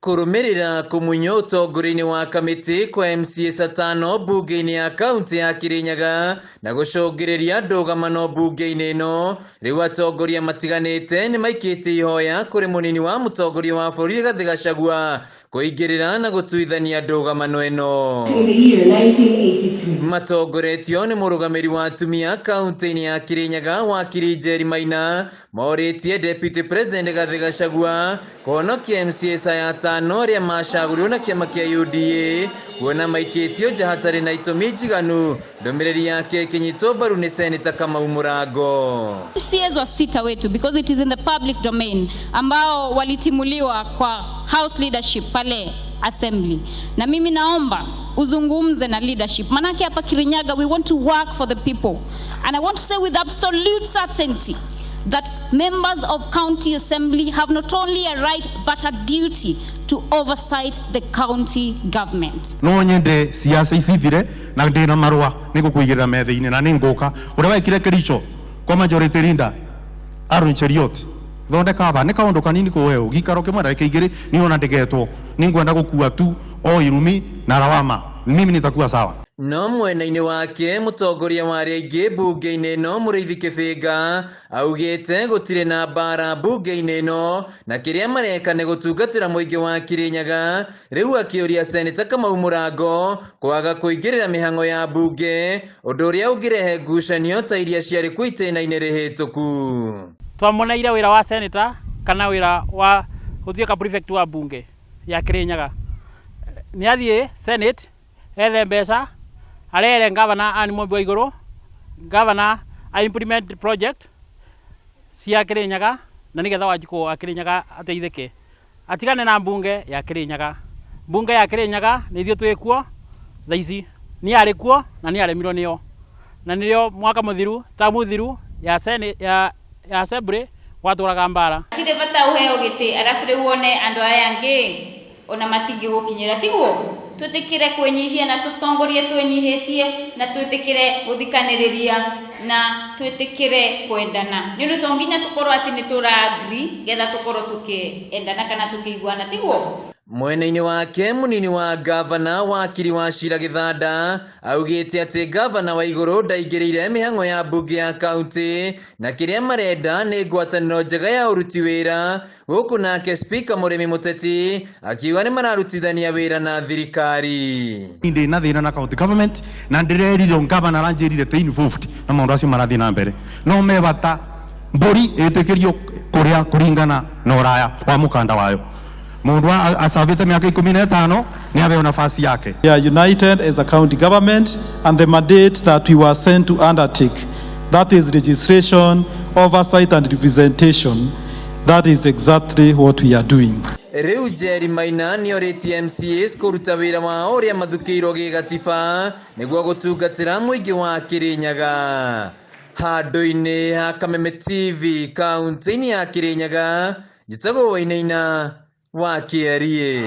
Kurumirira kumunyo utogorini wa kamiti kwa MCAs 5 bunge-ini ya kaunti ya Kirinyaga na gushogereria ndogamano bunge-ini ino riu atongoria matiganite ni maikite ihoya kuri munini wa mutongoria wa bũrũri Gachagua kuingirira na gutuithania ndogamano ino. Matongoretio ni murugamiri wa atumia kaunti-ini ya Kirinyaga wakiri Njeri Maina moritie Deputy President Gachagua kuhonokia MCAs aya 5 aria macagũrirwo na kiama kia UDA kuona maikitio nja hatarĩ na itũmi njiganu. Ndomereri yake kinyitwo mbaru ni Senator Kameme Murago. MCAs wa sita wetu because it is in the public domain ambao walitimuliwa kwa house leadership pale assembly, na mimi naomba uzungumze na leadership, manake hapa Kirinyaga we want to work for the people, and I want to say with absolute certainty that members of county assembly have not only a right but a duty to oversight the county government. No nyende siasa isithire na ndina marua nigukuigirira methe-ini na ninguka uria wekire Kericho kwa majority leader Aaron Cheriot thondeka aba ni kaundu kanini kuweo gikaro kimwe na kigiri ni ona ndegetwo ningwenda gukua tu o irumi na rawama mimi nitakuwa sawa. No mwena-ini wake mutongoria wa aria bunge-ini ino Mũrĩithi Kĩbĩnga augite gutire na bara bunge-ini ino na kiria mareka ni gutungatira muingi wa Kirinyaga, riu akiuria Senator Kameme Murago kwaga kuingirira mihango ya bunge undu uria ungirehe ngucanio ta iria ciari ku itĩna-inĩ rĩhĩtũku. Twamoneire wira wa senator kana wira wa guthieka prefect wa bunge ya Kirinyaga ni athie Senate ethe mbeca arere governor ani Mugayukuno governor a implement project cia Kirinyaga na nigetha wajiko a Kirinyaga ateithike atigane na bunge ya Kirinyaga. Bunge ya Kirinyaga ni ithio twikuo thaici ni ari kuo na ni aremirwo nio na nilio mwaka muthiru ta muthiru ya Senate ya assembly waturaga mbara tire bata uheo giti arafu riu wone andu aya angi ona matingi gukinyira tiguo tutikire kwenyihia na tutongorie twenyihitie na tutikire guthikaniriria na tutikire kwendana ni ndu tonginya tukorwo ati ni tura agree getha tukorwo tukiendana kana tukiguana tiguo. Mwena-ini wake munini wa gavana wakiri wa Cira Gĩthanda augite ati gavana wa iguru ndaingirire mihango ya bunge ya kaunti na kiria marenda ni ngwataniro njega ya uruti wira guku nake Speaker Mũrĩmi Mũteti akiuga ni mararutithania wira na thirikari. Ndi na thina na county government na ndirerire gavana ranjirire te involved na maundu acio marathi na mbere no mebata mburi itikirio kuria kuringana na uraya wa mukanda wayo. We are united as a county government and the mandate that we were sent to undertake, that is registration, oversight and representation. That is exactly what we are doing. Riu Njeri Maina ni oritie MCAs kuruta wira wa uria mathukiirwo gigatiba niguo gutungatira muingi wa Kirinyaga. Handu-ini ha Kameme TV kaunti-ini ya Kirinyaga njitagwo Wainaina wa Kiarie.